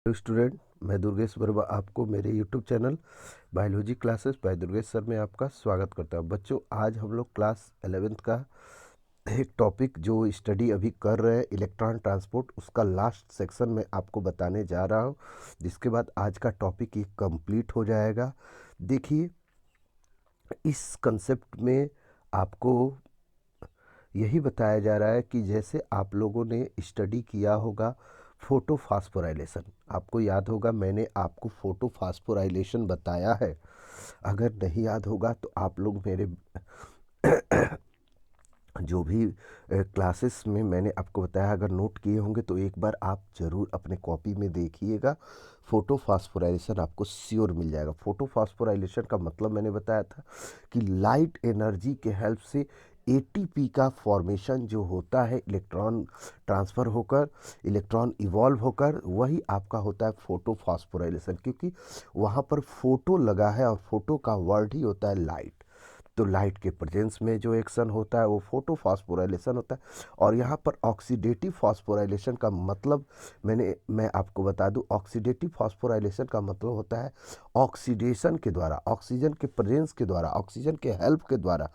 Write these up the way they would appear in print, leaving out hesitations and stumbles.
Hello student, मैं दुर्गेश वर्मा आपको मेरे YouTube channel biology classes bye Durgesh sir में आपका स्वागत करता हूं। बच्चों, आज हम लोग क्लास 11th का एक टॉपिक जो स्टडी अभी कर रहे हैं इलेक्ट्रॉन ट्रांसपोर्ट, उसका लास्ट सेक्शन में आपको बताने जा रहा हूं, जिसके बाद आज का टॉपिक ये कंप्लीट हो जाएगा। देखिए, इस कंसेप्ट में आपको यही बताया जा रहा है कि जैसे आप लोगों ने स्टडी किया होगा फोटो फास्फोराइलेशन। आपको याद होगा मैंने आपको फोटो फास्फोराइलेशन बताया है। अगर नहीं याद होगा तो आप लोग मेरे जो भी क्लासेस में मैंने आपको बताया, अगर नोट किए होंगे तो एक बार आप ज़रूर अपने कॉपी में देखिएगा। फोटो फास्फोराइलेशन आपको श्योर मिल जाएगा। फोटो फास्फोराइलेशन का मतलब मैंने बताया था कि लाइट एनर्जी के हेल्प से एटीपी का फॉर्मेशन जो होता है, इलेक्ट्रॉन ट्रांसफ़र होकर, इलेक्ट्रॉन इवॉल्व होकर, वही आपका होता है फोटो फास्फोराइलेशन। क्योंकि वहाँ पर फोटो लगा है और फोटो का वर्ड ही होता है लाइट। तो लाइट के प्रेजेंस में जो एक्शन होता है वो फोटो फास्फोराइलेशन होता है। और यहाँ पर ऑक्सीडेटिव फास्फोराइलेशन का मतलब मैं आपको बता दूं, ऑक्सीडेटिव फास्फोराइलेशन का मतलब होता है ऑक्सीडेशन के द्वारा, ऑक्सीजन के प्रेजेंस के द्वारा, ऑक्सीजन के हेल्प के द्वारा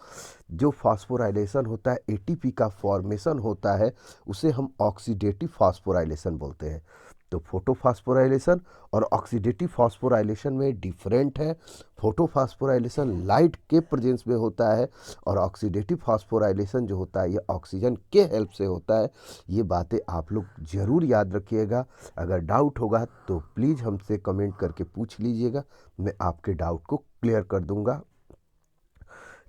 जो फास्फोराइलेशन होता है, एटीपी का फॉर्मेशन होता है, उसे हम ऑक्सीडेटिव फास्फोराइलेशन बोलते हैं। तो फोटोफॉस्फोराइलेशन और ऑक्सीडेटिव फास्फोराइलेशन में डिफरेंट है। फोटोफॉस्फोराइलेशन लाइट के प्रेजेंस में होता है और ऑक्सीडेटिव फास्फोराइलेशन जो होता है ये ऑक्सीजन के हेल्प से होता है। ये बातें आप लोग ज़रूर याद रखिएगा। अगर डाउट होगा तो प्लीज़ हमसे कमेंट करके पूछ लीजिएगा, मैं आपके डाउट को क्लियर कर दूंगा।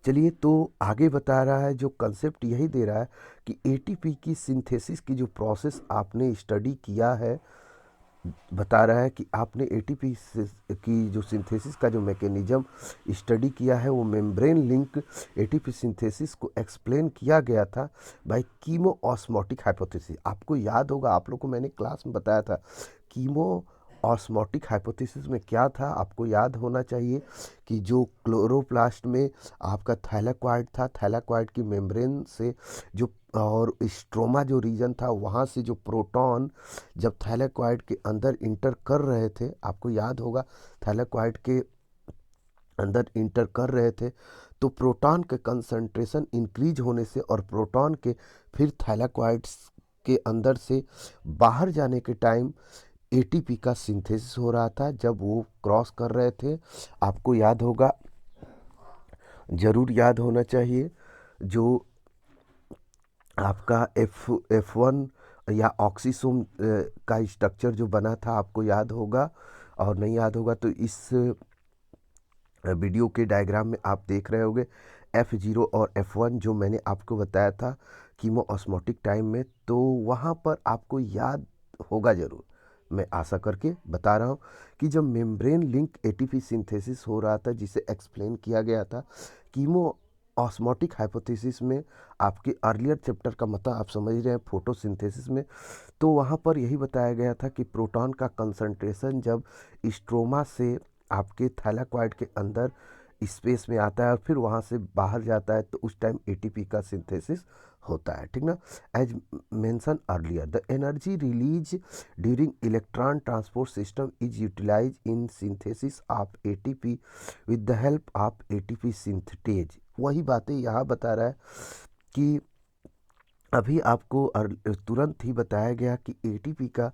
चलिए, तो आगे बता रहा है, जो कंसेप्ट यही दे रहा है कि एटीपी की सिंथेसिस की जो प्रोसेस आपने स्टडी किया है, बता रहा है कि आपने एटीपी की जो सिंथेसिस का जो मैकेनिज्म स्टडी किया है, वो मेम्ब्रेन लिंक एटीपी सिंथेसिस को एक्सप्लेन किया गया था बाय कीमो ऑस्मोटिक हाइपोथेसिस। आपको याद होगा, आप लोग को मैंने क्लास में बताया था कीमो ऑस्मोटिक हाइपोथेसिस में क्या था। आपको याद होना चाहिए कि जो क्लोरोप्लास्ट में आपका थैलेक्वाइड था, थैलेक्वाइड की मेम्ब्रेन से जो और स्ट्रोमा जो रीजन था, वहाँ से जो प्रोटॉन जब थैलेक्वाइड के अंदर इंटर कर रहे थे, आपको याद होगा थैलेक्वाइड के अंदर इंटर कर रहे थे, तो प्रोटॉन के कंसंट्रेशन इंक्रीज होने से और प्रोटॉन के फिर थैलेक्वाइड्स के अंदर से बाहर जाने के टाइम एटीपी का सिंथेसिस हो रहा था। जब वो क्रॉस कर रहे थे, आपको याद होगा, ज़रूर याद होना चाहिए, जो आपका एफ वन या ऑक्सीसोम का स्ट्रक्चर जो बना था, आपको याद होगा। और नहीं याद होगा तो इस वीडियो के डायग्राम में आप देख रहे होंगे F0 और F1 जो मैंने आपको बताया था कीमो ऑस्मोटिक टाइम में, तो वहाँ पर आपको याद होगा ज़रूर। मैं आशा करके बता रहा हूँ कि जब मेम्ब्रेन लिंक एटीपी सिंथेसिस हो रहा था, जिसे एक्सप्लेन किया गया था कीमो ऑस्मोटिक हाइपोथेसिस में, आपके अर्लियर चैप्टर का मतलब आप समझ रहे हैं फोटोसिंथेसिस में, तो वहाँ पर यही बताया गया था कि प्रोटॉन का कंसंट्रेशन जब स्ट्रोमा से आपके थैलेक्वाइड के अंदर स्पेस में आता है और फिर वहाँ से बाहर जाता है, तो उस टाइम एटीपी का सिंथेसिस होता है। ठीक ना? As mention earlier, the energy release during electron transport system is utilize in synthesis of ATP with the help of ATP synthetase. वही बातें यहाँ बता रहा है कि अभी आपको तुरंत ही बताया गया कि एटीपी का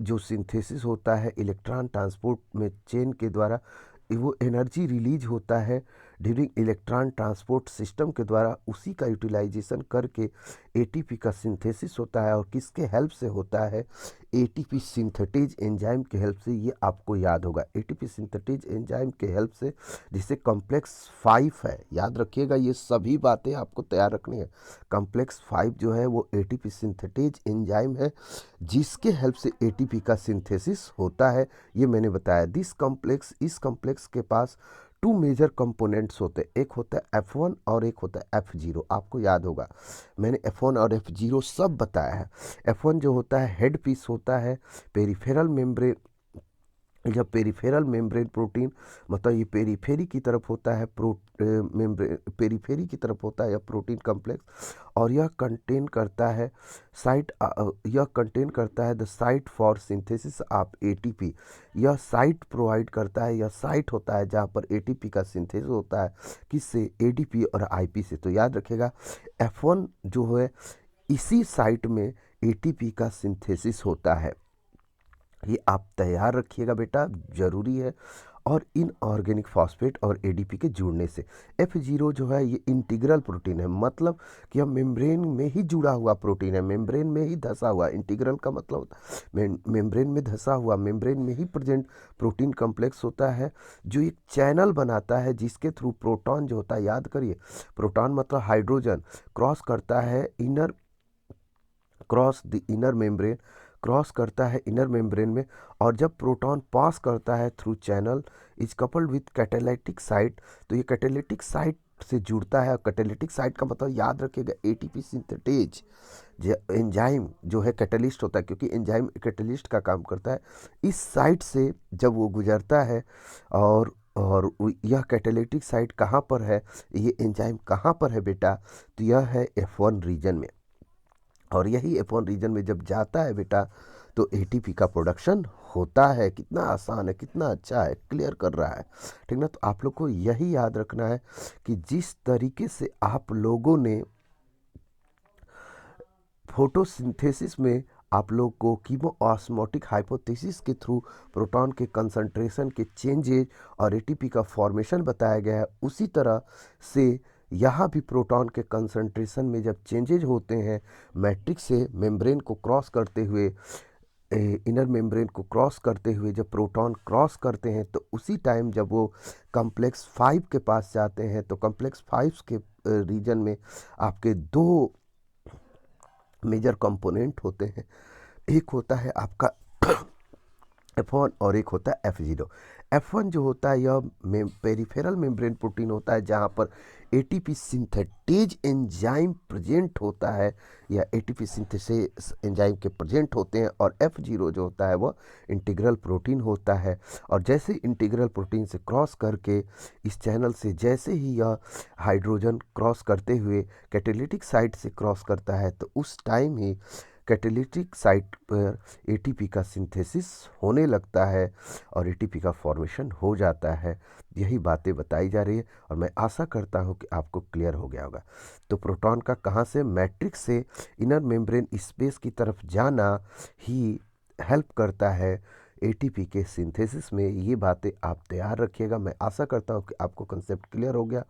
जो सिंथेसिस होता है इलेक्ट्रॉन ट्रांसपोर्ट में चेन के द्वारा, वो एनर्जी रिलीज होता है ड्यूरिंग इलेक्ट्रॉन ट्रांसपोर्ट सिस्टम के द्वारा। उसी का यूटिलाइजेशन करके एटीपी का सिंथेसिस होता है। और किसके हेल्प से होता है? एटीपी सिंथेटेज एंजाइम के हेल्प से। ये आपको याद होगा, एटीपी सिंथेटेज एंजाइम के हेल्प से, जिसे कॉम्प्लेक्स 5 है, याद रखिएगा, ये सभी बातें आपको तैयार रखनी है। कॉम्प्लेक्स 5 जो है वो एटीपी सिंथेटेज एंजाइम है, जिसके हेल्प से एटीपी का सिंथेसिस होता है। ये मैंने बताया। इस कॉम्प्लेक्स के पास 2 मेजर कंपोनेंट्स होते हैं, एक होता है F1 और एक होता है F0। आपको याद होगा मैंने F1 और F0 सब बताया है। F1 जो होता है हेड पीस होता है, पेरिफेरल मेम्ब्रेन जब पेरिफेरल मेम्ब्रेन प्रोटीन मतलब ये पेरीफेरी की तरफ होता है, मेम्ब्रेन पेरीफेरी की तरफ होता है यह प्रोटीन कॉम्प्लेक्स, और यह कंटेन करता है the site for synthesis of ATP. यह साइट प्रोवाइड करता है, यह साइट होता है जहाँ पर एटीपी का सिंथेसिस होता है, किससे? एडीपी और आईपी से। तो याद रखिएगा F1 जो है इसी साइट में एटीपी का सिंथेसिस होता है। ये आप तैयार रखिएगा बेटा, ज़रूरी है। और इनऑर्गेनिक फॉस्फेट और एडीपी के जुड़ने से F0 जो है ये इंटीग्रल प्रोटीन है, मतलब कि यह मेम्ब्रेन में ही जुड़ा हुआ प्रोटीन है, मेम्ब्रेन में ही धंसा हुआ। इंटीग्रल का मतलब होता है मेम्ब्रेन में धंसा हुआ, मेम्ब्रेन में ही प्रेजेंट प्रोटीन कॉम्प्लेक्स होता है, जो एक चैनल बनाता है जिसके थ्रू प्रोटॉन जो होता है, याद करिए प्रोटॉन मतलब हाइड्रोजन, क्रॉस करता है क्रॉस करता है इनर मेम्ब्रेन में। और जब प्रोटॉन पास करता है through channel is coupled with catalytic site, तो ये कैटालिटिक साइट से जुड़ता है। कैटालिटिक साइट का मतलब याद रखिएगा एटीपी सिंथेटेज एंजाइम जो है कैटलिस्ट होता है, क्योंकि एंजाइम कैटलिस्ट का काम करता है। इस साइट से जब वो गुजरता है और यह कैटालिटिक साइट कहाँ पर है, ये एंजाइम कहाँ पर है बेटा? तो यह है F1 रीजन में। और यही F1 रीजन में जब जाता है बेटा तो एटीपी का प्रोडक्शन होता है। कितना आसान है, कितना अच्छा है, क्लियर कर रहा है, ठीक ना? तो आप लोग को यही याद रखना है कि जिस तरीके से आप लोगों ने फोटोसिंथेसिस में आप लोग को कीमो ऑस्मोटिक हाइपोथेसिस के थ्रू प्रोटॉन के कंसंट्रेशन के चेंजेज और एटीपी का फॉर्मेशन बताया गया है, उसी तरह से यहाँ भी प्रोटॉन के कंसंट्रेशन में जब चेंजेज होते हैं मैट्रिक्स से मेम्ब्रेन को क्रॉस करते हुए, इनर मेम्ब्रेन को क्रॉस करते हुए जब प्रोटॉन क्रॉस करते हैं, तो उसी टाइम जब वो कॉम्प्लेक्स 5 के पास जाते हैं तो कॉम्प्लेक्स 5 के रीजन में आपके दो मेजर कंपोनेंट होते हैं। एक होता है आपका F1 और एक होता है F0। F1 जो होता है यह पेरिफेरल मेम्ब्रेन प्रोटीन होता है जहाँ पर एटीपी सिंथेटेज एंजाइम प्रेजेंट होता है, या एटीपी सिंथेसिस एंजाइम के प्रेजेंट होते हैं। और F0 जो होता है वह इंटीग्रल प्रोटीन होता है। और जैसे इंटीग्रल प्रोटीन से क्रॉस करके इस चैनल से जैसे ही यह हाइड्रोजन क्रॉस करते हुए कैटालिटिक साइट से क्रॉस करता है, तो उस टाइम ही कैटालिटिक साइट पर एटीपी का सिंथेसिस होने लगता है और एटीपी का फॉर्मेशन हो जाता है। यही बातें बताई जा रही है और मैं आशा करता हूँ कि आपको क्लियर हो गया होगा। तो प्रोटॉन का कहाँ से मैट्रिक्स से इनर मेम्ब्रेन स्पेस की तरफ जाना ही हेल्प करता है एटीपी के सिंथेसिस में। ये बातें आप तैयार रखिएगा। मैं आशा करता हूँ कि आपको कंसेप्ट क्लियर हो गया।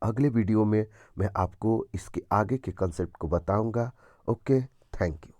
अगले वीडियो में मैं आपको इसके आगे के कंसेप्ट को बताऊंगा। Okay, thank you.